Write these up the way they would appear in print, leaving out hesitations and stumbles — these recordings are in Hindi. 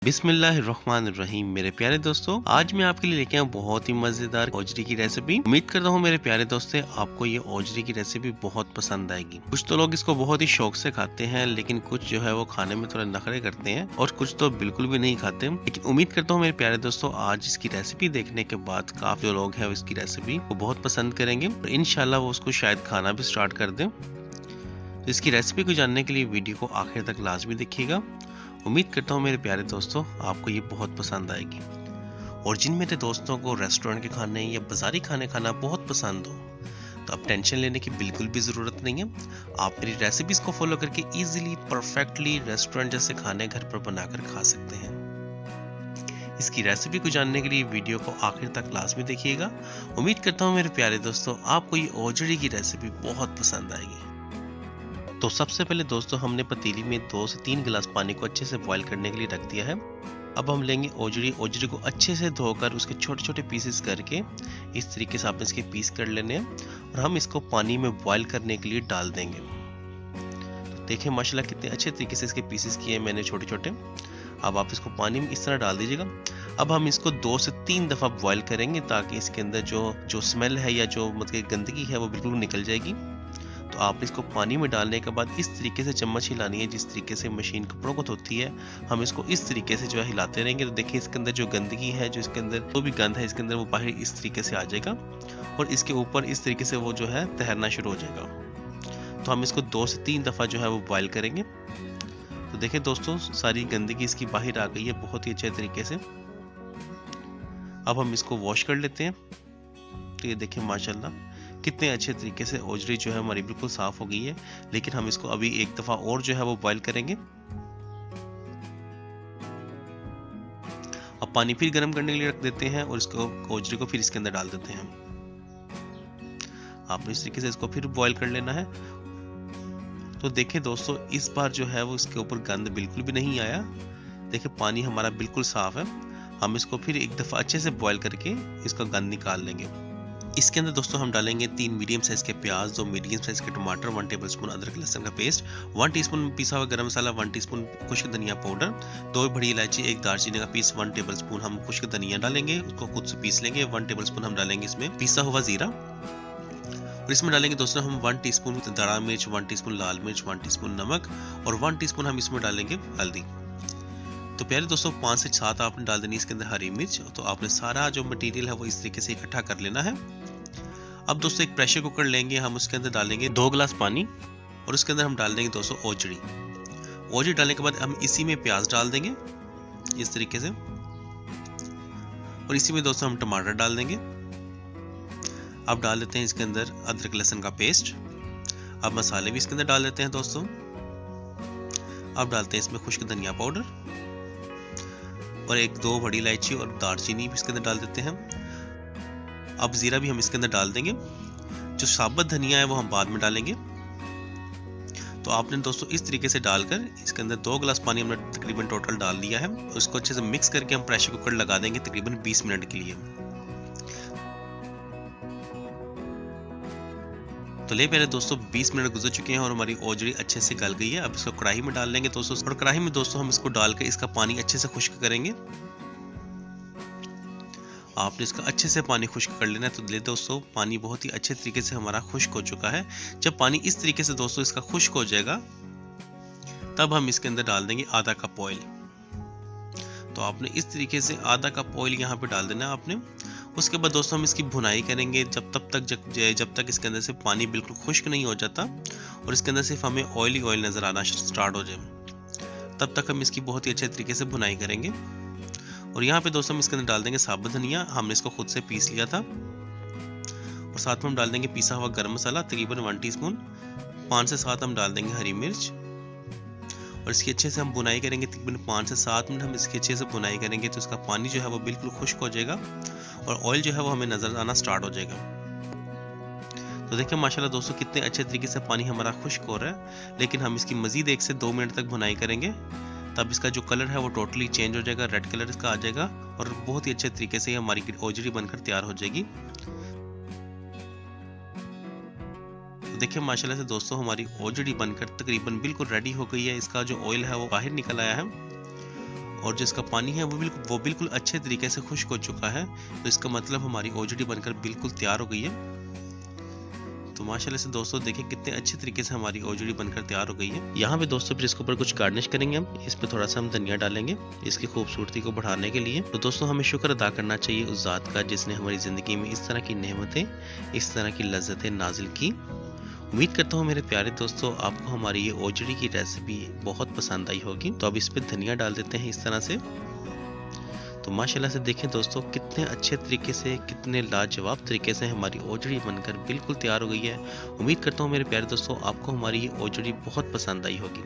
बिस्मिल्लाहिर्रहमानिर्रहीम। मेरे प्यारे दोस्तों, आज मैं आपके लिए लेके आया बहुत ही मजेदार ओजरी की रेसिपी। उम्मीद करता हूँ मेरे प्यारे दोस्तों आपको ये ओजरी की रेसिपी बहुत पसंद आएगी। कुछ तो लोग इसको बहुत ही शौक से खाते हैं, लेकिन कुछ जो है वो खाने में थोड़े नखरे करते हैं और कुछ तो बिल्कुल भी नहीं खाते। लेकिन उम्मीद करता हूँ मेरे प्यारे दोस्तों आज इसकी रेसिपी देखने के बाद काफी लोग हैं इसकी रेसिपी को बहुत पसंद करेंगे और इंशाल्लाह वो उसको शायद खाना भी स्टार्ट कर दें। तो इसकी रेसिपी को जानने के लिए वीडियो को आखिर तक लाजमी देखिएगा। उम्मीद करता हूँ मेरे प्यारे दोस्तों आपको ये बहुत पसंद आएगी। और जिन मेरे दोस्तों को रेस्टोरेंट के खाने या बाजारी खाने खाना बहुत पसंद हो तो अब टेंशन लेने की बिल्कुल भी ज़रूरत नहीं है। आप मेरी रेसिपीज़ को फॉलो करके इजीली परफेक्टली रेस्टोरेंट जैसे खाने घर पर बनाकर खा सकते हैं। इसकी रेसिपी को जानने के लिए वीडियो को आखिर तक लाजमी देखिएगा। उम्मीद करता हूँ मेरे प्यारे दोस्तों आपको ये ओजड़ी की रेसिपी बहुत पसंद आएगी। तो सबसे पहले दोस्तों हमने पतीली में 2 से 3 गिलास पानी को अच्छे से बॉईल करने के लिए रख दिया है। अब हम लेंगे ओजड़ी को अच्छे से धोकर उसके छोटे छोटे पीसेस करके इस तरीके से आप इसके पीस कर लेने हैं और हम इसको पानी में बॉईल करने के लिए डाल देंगे। तो देखिए माशाल्लाह कितने अच्छे तरीके से इसके पीसेस किए मैंने छोटे छोटे। अब आप इसको पानी में इस तरह डाल दीजिएगा। अब हम इसको 2 से 3 दफ़ा बॉईल करेंगे ताकि इसके अंदर जो स्मेल है या जो मतलब गंदगी है वो बिल्कुल निकल जाएगी। तो आप इसको पानी में डालने के बाद इस तरीके से चम्मच हिलानी है, जिस तरीके से मशीन कपड़ों को धोती है हम इसको इस तरीके से जो है हिलाते रहेंगे। तो देखिए इसके अंदर जो गंदगी है, जो इसके अंदर जो भी गंद है इसके अंदर वो बाहर इस तरीके से आ जाएगा और इसके ऊपर इस तरीके से वो जो है तैरना शुरू हो जाएगा। तो हम इसको 2 से 3 दफ़ा जो है वो बॉईल करेंगे। तो देखिए दोस्तों सारी गंदगी इसकी बाहर आ गई है बहुत ही अच्छे तरीके से। अब हम इसको वॉश कर लेते हैं। तो ये देखिए माशाल्लाह कितने अच्छे तरीके से ओजरी जो है हमारी बिल्कुल साफ हो गई है। लेकिन हम इसको अभी एक दफा और जो है वो बॉईल करेंगे। अब पानी फिर गर्म करने के लिए रख देते हैं और इसको ओजरी को फिर इसके अंदर डाल देते हैं। आपने इस तरीके से इसको फिर बॉईल कर लेना है। तो देखिए दोस्तों इस बार जो है वो इसके ऊपर गंद बिल्कुल भी नहीं आया। देखिए पानी हमारा बिल्कुल साफ है। हम इसको फिर एक दफा अच्छे से बॉईल करके इसका गंद निकाल लेंगे। इसके अंदर दोस्तों हम डालेंगे 3 मीडियम साइज के प्याज, 2 मीडियम साइज के टमाटर, 1 टेबलस्पून अदरक लहसुन का पेस्ट, 1 टीस्पून पिसा हुआ गरम मसाला, 1 टीस्पून खुश्क धनिया पाउडर, 2 बड़ी इलायची, 1 दालचीनी का पीस, 1 टेबलस्पून हम खुश्क धनिया डालेंगे, उसको खुद से पीस लेंगे। 1 टेबलस्पून हम डालेंगे इसमें पिसा हुआ जीरा और इसमें डालेंगे दोस्तों हम 1 टीस्पून दड़ा मिर्च, 1 टीस्पून लाल मिर्च, 1 टीस्पून नमक और 1 टीस्पून हम इसमें डालेंगे हल्दी। तो प्यारे दोस्तों 5 से 7 आपने डाल देनी इसके अंदर हरी मिर्च। तो आपने सारा जो मटेरियल है वो इस तरीके से इकट्ठा कर लेना है। अब दोस्तों एक प्रेशर कुकर लेंगे, हम उसके अंदर डालेंगे 2 गिलास पानी और उसके अंदर हम डाल देंगे दोस्तों ओजड़ी डालने के बाद हम इसी में प्याज डाल देंगे इस तरीके से और इसी में दोस्तों हम टमाटर डाल देंगे। अब डाल देते हैं इसके अंदर अदरक लहसुन का पेस्ट। अब मसाले भी इसके अंदर डाल देते हैं दोस्तों। अब डालते हैं इसमें खुश्क धनिया पाउडर और 1-2 बड़ी इलायची और दालचीनी भी इसके अंदर डाल देते हैं। अब जीरा भी हम इसके अंदर डाल देंगे। जो साबुत धनिया है वो हम बाद में डालेंगे। तो आपने दोस्तों इस तरीके से डालकर इसके अंदर 2 गिलास पानी हमने तकरीबन टोटल डाल दिया है। उसको अच्छे से मिक्स करके हम प्रेशर कुकर लगा देंगे तकरीबन 20 मिनट के लिए। तो ले मेरे दोस्तों 20 मिनट गुजर चुके हैं और हमारी ओजड़ी अच्छे से गल गई है। अब इसको कढ़ाई में डाल लेंगे दोस्तों और कढ़ाई में दोस्तों हम इसको डालकर इसका पानी अच्छे से खुश्क करेंगे। आपने इसका अच्छे से पानी खुश्क कर लेना है। तो ले दोस्तों पानी बहुत ही अच्छे तरीके से हमारा खुश्क हो चुका है। जब पानी इस तरीके से दोस्तों इसका खुश्क हो जाएगा तब हम इसके अंदर डाल देंगे आधा कप ऑयल। तो आपने इस तरीके से आधा कप ऑयल यहाँ पे डाल देना है आपने। उसके बाद दोस्तों हम इसकी भुनाई करेंगे जब तक इसके अंदर से पानी बिल्कुल खुश्क नहीं हो जाता और इसके अंदर सिर्फ हमें ऑयल ही ऑयल नजर आना स्टार्ट हो जाए तब तक हम इसकी बहुत ही अच्छे तरीके से भुनाई करेंगे। और यहाँ पे दोस्तों हम इसके अंदर डाल देंगे साबुत धनिया, हमने इसको खुद से पीस लिया था और साथ में हम डाल देंगे पिसा हुआ गरम मसाला तकरीबन 1 टीस्पून, 5 से 7 हम डाल देंगे हरी मिर्च और इसकी अच्छे से हम बुनाई करेंगे तकरीबन 5 से 7 मिनट हम इसकी अच्छे से बुनाई करेंगे। तो इसका पानी जो है वो बिल्कुल खुश्क हो जाएगा और ऑयल जो है वो हमें नजर आना स्टार्ट हो जाएगा। तो देखिए माशाल्लाह दोस्तों कितने अच्छे तरीके से पानी हमारा खुश्क हो रहा है। लेकिन हम इसकी मजीद 1 से 2 मिनट तक भुनाई करेंगे तब इसका जो कलर है वो टोटली चेंज हो जाएगा, रेड कलर इसका आ जाएगा और बहुत ही अच्छे तरीके से हमारी ओजड़ी बनकर तैयार हो जाएगी। तो देखिए माशाल्लाह से दोस्तों हमारी ओजड़ी बनकर तकरीबन बिल्कुल रेडी हो गई है। इसका जो ऑयल है वो बाहर निकल आया है और जो इसका पानी है वो बिल्कुल अच्छे तरीके से खुश्क हो चुका है। तो इसका मतलब हमारी ओजड़ी बनकर बिल्कुल तैयार हो गई है। तो माशाल्लाह से दोस्तों देखिए कितने अच्छे तरीके से हमारी ओजड़ी बनकर तैयार हो गई है। यहाँ पे दोस्तों फिर इसके ऊपर कुछ गार्निश करेंगे हम। इस पे थोड़ा सा हम धनिया डालेंगे इसकी खूबसूरती को बढ़ाने के लिए। तो दोस्तों हमें शुक्र अदा करना चाहिए उस ज़ात का जिसने हमारी ज़िंदगी में इस तरह की नेमतें, इस तरह की लज्जतें नाजिल की। उम्मीद करता हूँ मेरे प्यारे दोस्तों आपको हमारी ये ओजड़ी की रेसिपी बहुत पसंद आई होगी। तो अब इस पे धनिया डाल देते हैं इस तरह से। तो माशाल्लाह से देखें दोस्तों कितने अच्छे तरीके से, कितने लाजवाब तरीके से हमारी ओजड़ी बनकर बिल्कुल तैयार हो गई है। उम्मीद करता हूँ मेरे प्यारे दोस्तों आपको हमारी ये ओजड़ी बहुत पसंद आई होगी।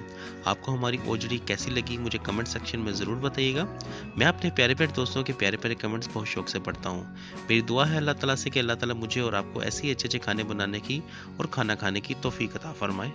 आपको हमारी ओजड़ी कैसी लगी मुझे कमेंट सेक्शन में ज़रूर बताइएगा। मैं अपने प्यारे प्यारे दोस्तों के प्यारे प्यारे कमेंट्स बहुत शौक से पढ़ता हूँ। मेरी दुआ है अल्लाह ताला से कि अल्लाह ताला मुझे और आपको ऐसे ही अच्छे अच्छे खाने बनाने की और खाना खाने की तौफीक अता फरमाए।